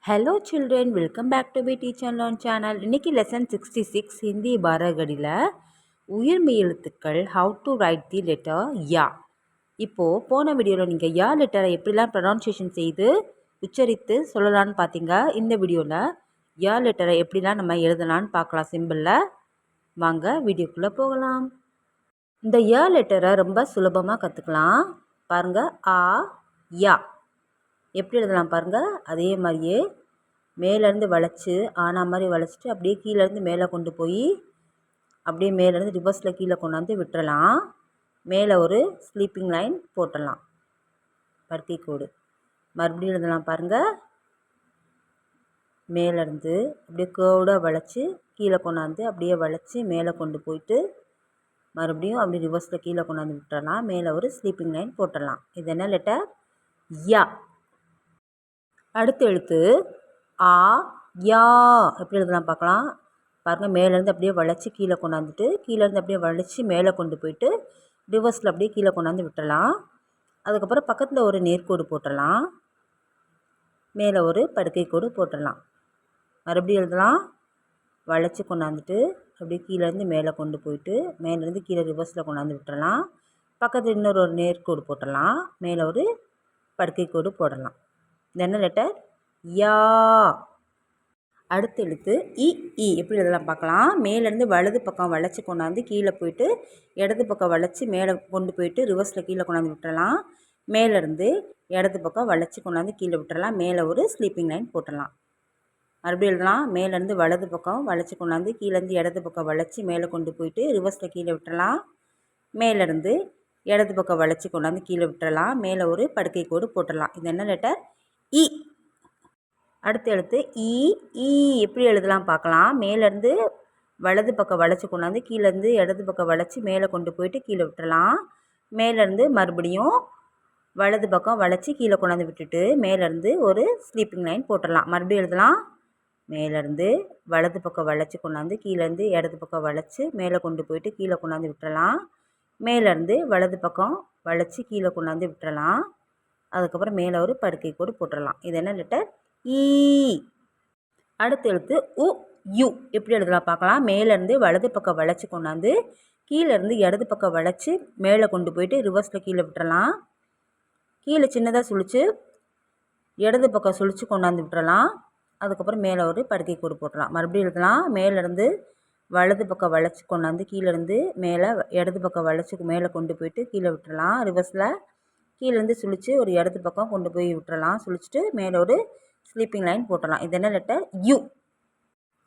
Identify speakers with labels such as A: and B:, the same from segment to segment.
A: Hello children, welcome back to P teacher learn channel. இன்றைக்கி lesson 66 Hindi பாரகடியில் உயிர்மெய் எழுத்துக்கள் how to write the letter யா. இப்போது போன வீடியோவில் நீங்கள் யா லெட்டரை எப்படிலாம் ப்ரொனவுன்சியேஷன் செய்து உச்சரித்து சொல்லலான்னு பார்த்தீங்க. இந்த வீடியோவில் யா லெட்டரை எப்படிலாம் நம்ம எழுதலான்னு பார்க்கலாம் சிம்பிளில். வாங்க வீடியோக்குள்ளே போகலாம். இந்த யா லெட்டரை ரொம்ப சுலபமாக கற்றுக்கலாம். பாருங்கள், ஆ யா எப்படி எழுதலாம் பாருங்கள். அதே மாதிரியே மேலேருந்து வளைச்சி ஆனா மாதிரி வளைச்சிட்டு அப்படியே கீழேருந்து மேலே கொண்டு போய் அப்படியே மேலேருந்து ரிவர்ஸில் கீழே கொண்டாந்து விட்டுறலாம். மேலே ஒரு ஸ்லீப்பிங் லைன் போட்டுடலாம், படுக்கை கோடு. மறுபடியும் எழுதலாம் பாருங்கள். மேலேருந்து அப்படியே கேர்வ்டாக வளைச்சி கீழே கொண்டாந்து அப்படியே வளைச்சி மேலே கொண்டு போயிட்டு மறுபடியும் அப்படியே ரிவர்ஸில் கீழே கொண்டாந்து விட்டுறலாம். மேலே ஒரு ஸ்லீப்பிங் லைன் போட்டுடலாம். இது என்ன லெட்டர்? யா. அடுத்த எழுத்து ஆ யா. எப்படி எழுதலாம் பார்க்கலாம். பாருங்கள், மேலேருந்து அப்படியே வளைச்சி கீழே கொண்டாந்துட்டு கீழேருந்து அப்படியே வளைச்சி மேலே கொண்டு போயிட்டு ரிவர்ஸில் அப்படியே கீழே கொண்டாந்து விட்டுடலாம். அதுக்கப்புறம் பக்கத்தில் ஒரு நேர்கோடு போட்டுடலாம், மேலே ஒரு படுக்கை கோடு போட்டுடலாம். மறுபடியும் எழுதலாம். வளைச்சி கொண்டாந்துட்டு அப்படியே கீழேருந்து மேலே கொண்டு போயிட்டு மேலேருந்து கீழே ரிவர்ஸில் கொண்டாந்து விட்டுடலாம். பக்கத்தில் இன்னொரு நேர்கோடு போட்டுடலாம், மேலே ஒரு படுக்கை கோடு போடலாம். இது என்ன லெட்டர்? யா. அடுத்த எழுத்து இ இ. எப்படி எழுதலாம் பார்க்கலாம். மேலேருந்து வலது பக்கம் வளைச்சி கொண்டாந்து கீழே போயிட்டு இடது பக்கம் வளைச்சி மேலே கொண்டு போயிட்டு ரிவர்ஸில் கீழே கொண்டாந்து விட்டுறலாம். மேலேருந்து இடது பக்கம் வளைச்சி கொண்டாந்து கீழே விட்டுறலாம். மேலே ஒரு ஸ்லீப்பிங் லைன் போட்டுடலாம். மறுபடியும் எழுதலாம். மேலேருந்து வலது பக்கம் வளைச்சி கொண்டாந்து கீழேருந்து இடது பக்கம் வளைச்சி மேலே கொண்டு போயிட்டு ரிவர்ஸில் கீழே விட்டுறலாம். மேலேருந்து இடது பக்கம் வளைச்சி கொண்டாந்து கீழே விட்டுறலாம். மேலே ஒரு படுக்கை கோடு போட்டுடலாம். இது என்ன லெட்டர்? இ. அடுத்த எழுத்து இ ஈ. எப்படி எழுதலாம் பார்க்கலாம். மேலேருந்து வலது பக்கம் வளைச்சி கொண்டாந்து கீழேருந்து இடது பக்கம் வளைச்சி மேலே கொண்டு போயிட்டு கீழே விட்டுறலாம். மேலேருந்து மறுபடியும் வலது பக்கம் வளைச்சி கீழே கொண்டாந்து விட்டுட்டு மேலேருந்து ஒரு ஸ்லீப்பிங் லைன் போட்டுடலாம். மறுபடியும் எழுதலாம். மேலேருந்து வலது பக்கம் வளைச்சி கொண்டாந்து கீழேருந்து இடது பக்கம் வளைச்சி மேலே கொண்டு போயிட்டு கீழே கொண்டாந்து விட்டுறலாம். மேலேருந்து வலது பக்கம் வளைச்சி கீழே கொண்டாந்து விட்டுறலாம். அதுக்கப்புறம் மேலே ஒரு படுக்கை கோடு போட்டுடலாம். இது என்ன லெட்டர்? ஈ. அடுத்த எழுத்து உ யு. எப்படி எழுதலாம் பார்க்கலாம். மேலேருந்து வலது பக்கம் வளைச்சி கொண்டாந்து கீழேருந்து இடது பக்கம் வளைச்சி மேலே கொண்டு போயிட்டு ரிவர்ஸில் கீழே விட்டுறலாம். கீழே சின்னதாக சுழித்து இடது பக்கம் சுழித்து கொண்டாந்து விட்டுறலாம். அதுக்கப்புறம் மேலே ஒரு படுக்கை கோடு போட்டுடலாம். மறுபடியும் எழுதலாம். மேலேருந்து வலது பக்கம் வளைச்சி கொண்டாந்து கீழேருந்து மேலே இடது பக்கம் வளைச்சி மேலே கொண்டு போயிட்டு கீழே விட்டுறலாம். ரிவர்ஸில் கீழேருந்து சுழித்து ஒரு இடது பக்கம் கொண்டு போய் விட்டுறலாம். சுழிச்சிட்டு மேலே ஒரு ஸ்லீப்பிங் லைன் போட்டுடலாம். இது என்ன லெட்டர்? யூ.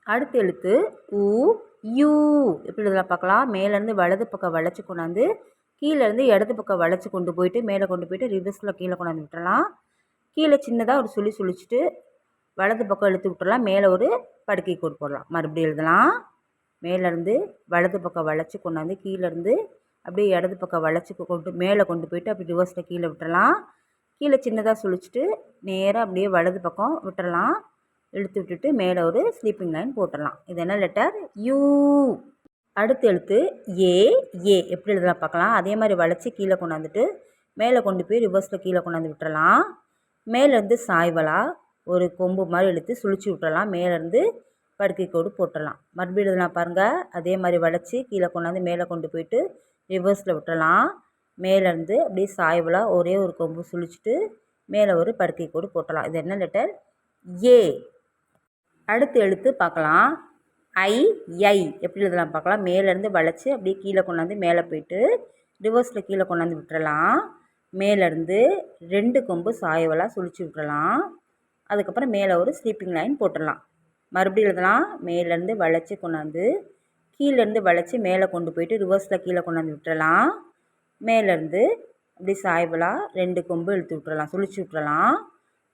A: அடுத்த எழுத்து உ யூ. எப்படி எழுதலாம் பார்க்கலாம். மேலேருந்து வலது பக்கம் வளைச்சி கொண்டாந்து கீழேருந்து இடது பக்கம் வளைச்சி கொண்டு போயிட்டு மேலே கொண்டு போயிட்டு ரிவர்ஸில் கீழே கொண்டாந்து விட்டுறலாம். கீழே சின்னதாக ஒரு சுழிச்சிட்டு வலது பக்கம் இழுத்து விட்டுறலாம். மேலே ஒரு படுக்கை கோடு போடலாம். மறுபடியும் எழுதலாம். மேலேருந்து வலது பக்கம் வளைச்சி கொண்டாந்து கீழேருந்து அப்படியே இடது பக்கம் வளைச்சி கொண்டு மேலே கொண்டு போயிட்டு அப்படி ரிவர்ஸில் கீழே விட்டுறலாம். கீழே சின்னதாக சுழிச்சிட்டு நேராக அப்படியே வலது பக்கம் விட்டுறலாம். இழுத்து விட்டுட்டு மேலே ஒரு ஸ்லீப்பிங் லைன் போட்டுடலாம். இது என்ன லெட்டர்? யூ. அடுத்த எழுத்து ஏ ஏ. எப்படி எழுதலாம் பார்க்கலாம். அதே மாதிரி வளைச்சி கீழே கொண்டாந்துட்டு மேலே கொண்டு போய் ரிவர்ஸில் கீழே கொண்டாந்து விட்டுறலாம். மேலேருந்து சாய்வலாக ஒரு கொம்பு மாதிரி இழுத்து சுழிச்சு விட்டுறலாம். மேலேருந்து படுக்கை கோடு போட்டுடலாம். மறுபடியும் எழுதலாம் பாருங்கள். அதே மாதிரி வளைச்சி கீழே கொண்டாந்து மேலே கொண்டு போயிட்டு ரிவர்ஸில் விட்டுறலாம். மேலேருந்து அப்படியே சாய்வலாக ஒரே ஒரு கொம்பு சுழிச்சிட்டு மேலே ஒரு படுக்கை கோடு போட்டலாம். இது என்ன லெட்டர்? ஏ. அடுத்த எழுத்து பார்க்கலாம். ஐ ஐ. எப்படி எழுதலாம் பார்க்கலாம். மேலேருந்து வளைச்சி அப்படியே கீழே கொண்டாந்து மேலே போயிட்டு ரிவர்ஸில் கீழே கொண்டாந்து விட்டுறலாம். மேலேருந்து 2 கொம்பு சாய்வலாக சுழிச்சு விட்டுறலாம். அதுக்கப்புறம் மேலே ஒரு ஸ்லீப்பிங் லைன் போட்டுடலாம். மறுபடியும் எழுதலாம். மேலேருந்து வளைச்சி கொண்டாந்து கீழேருந்து வளைச்சி மேலே கொண்டு போயிட்டு ரிவர்ஸில் கீழே கொண்டாந்து விட்டுறலாம். மேலேருந்து அப்படி சாய்வலாக 2 கொம்பு இழுத்து விட்டுறலாம், சுழிச்சு விட்டுறலாம்.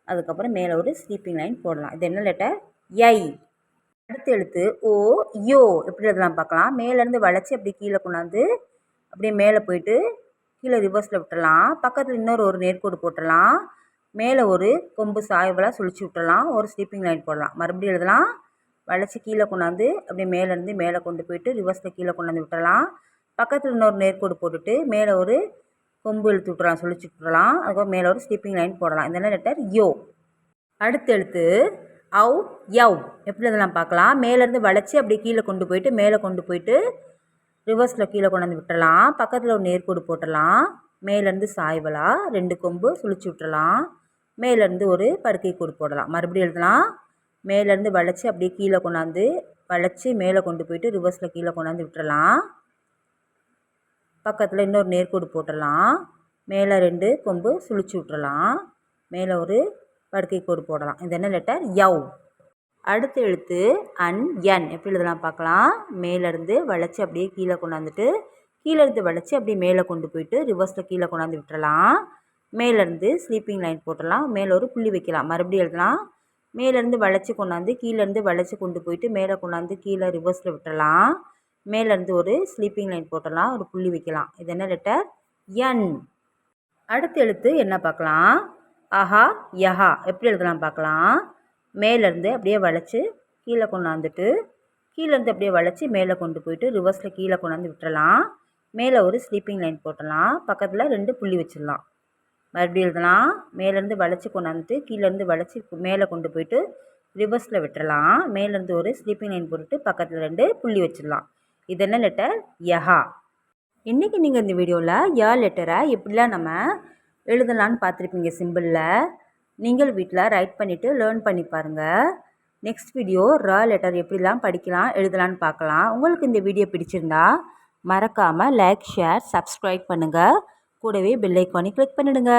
A: அதுக்கப்புறம் மேலே ஒரு ஸ்லீப்பிங் லைன் போடலாம். இது என்ன லெட்டர்? ஐ. அடுத்த எழுத்து ஓ யோ. எப்படி எழுதலாம் பார்க்கலாம். மேலேருந்து வளைச்சி அப்படி கீழே கொண்டாந்து அப்படியே மேலே போயிட்டு கீழே ரிவர்ஸில் விட்டுறலாம். பக்கத்தில் இன்னொரு ஒரு நேர்கோடு போட்டுடலாம். மேலே ஒரு கொம்பு சாய்வலாக சுழிச்சு விட்டுறலாம். ஒரு ஸ்லீப்பிங் லைன் போடலாம். மறுபடியும் எழுதலாம். வளைச்சி கீழே கொண்டாந்து அப்படியே மேலேருந்து மேலே கொண்டு போயிட்டு ரிவர்ஸில் கீழே கொண்டாந்து விட்டுறலாம். பக்கத்தில் இன்னொரு நேர்கோடு போட்டுட்டு மேலே ஒரு கொம்பு இழுத்து விட்டுறலாம், சுழிச்சு விட்டுறலாம். அதுக்கப்புறம் மேலே ஒரு ஸ்லீப்பிங் லைன் போடலாம். இந்த லெட்டர் யோ. அடுத்த எழுத்து அவ் யவ் எப்படி இதெல்லாம் பார்க்கலாம். மேலேருந்து வளைச்சி அப்படியே கீழே கொண்டு போயிட்டு மேலே கொண்டு போயிட்டு ரிவர்ஸில் கீழே கொண்டாந்து விட்டுறலாம். பக்கத்தில் ஒரு நேர்கோடு போட்டுடலாம். மேலேருந்து சாய்வலாக 2 கொம்பு சுழிச்சு விட்டுறலாம். மேலேருந்து ஒரு படுக்கை கோடு போடலாம். மறுபடியும் எழுதலாம். மேலேருந்து வளைச்சி அப்படியே கீழே கொண்டாந்து வளைச்சி மேலே கொண்டு போயிட்டு ரிவர்ஸில் கீழே கொண்டாந்து விட்டுறலாம். பக்கத்தில் இன்னொரு நேர்கோடு போட்டுடலாம். மேலே 2 கொம்பு சுழிச்சு விட்டுறலாம். மேலே ஒரு படுக்கை கோடு போடலாம். இது என்ன லெட்டர்? யவ். அடுத்த எழுத்து அன் என் எப்படி எழுதலாம் பார்க்கலாம். மேலேருந்து வளைச்சி அப்படியே கீழே கொண்டாந்துட்டு கீழேருந்து வளைச்சி அப்படியே மேலே கொண்டு போயிட்டு ரிவர்ஸில் கீழே கொண்டாந்து விட்டுறலாம். மேலேருந்து ஸ்லீப்பிங் லைன் போட்டுடலாம். மேலே ஒரு புள்ளி வைக்கலாம். மறுபடியும் எழுதலாம். மேலேருந்து வளைச்சி கொண்டாந்து கீழேருந்து வளைச்சி கொண்டு போயிட்டு மேலே கொண்டாந்து கீழே ரிவர்ஸில் விட்டுறலாம். மேலேருந்து ஒரு ஸ்லீப்பிங் லைன் போட்டுடலாம். ஒரு புள்ளி வைக்கலாம். இது என்ன லெட்டர்? என். அடுத்த எழுத்து என்ன பார்க்கலாம். அஹா யஹா எப்படி எழுதலாம் பார்க்கலாம். மேலேருந்து அப்படியே வளைச்சி கீழே கொண்டாந்துட்டு கீழேருந்து அப்படியே வளைச்சி மேலே கொண்டு போயிட்டு ரிவர்ஸில் கீழே கொண்டாந்து விட்டுறலாம். மேலே ஒரு ஸ்லீப்பிங் லைன் போட்டுடலாம். பக்கத்தில் 2 புள்ளி வச்சிடலாம். மறுபடியும் எழுதலாம். மேலேருந்து வளைச்சி கொண்டாந்துட்டு கீழேருந்து வளைச்சி மேலே கொண்டு போயிட்டு ரிவர்ஸில் விட்டுறலாம். மேலேருந்து ஒரு ஸ்லீப்பிங் லைன் போட்டுட்டு பக்கத்தில் 2 புள்ளி வச்சிடலாம். இது என்ன லெட்டர்? யஹா. இன்றைக்கி நீங்கள் இந்த வீடியோவில் ய லெட்டரை எப்படிலாம் நம்ம எழுதலான்னு பார்த்துருப்பீங்க சிம்பிளில். நீங்கள் வீட்டில் ரைட் பண்ணிவிட்டு லேர்ன் பண்ணி பாருங்கள். நெக்ஸ்ட் வீடியோ ர லெட்டர் எப்படிலாம் படிக்கலாம் எழுதலான்னு பார்க்கலாம். உங்களுக்கு இந்த வீடியோ பிடிச்சிருந்தா மறக்காமல் லைக், ஷேர், சப்ஸ்கிரைப் பண்ணுங்கள். கூடவே பெல் ஐக்கானை கிளிக் பண்ணிவிடுங்க.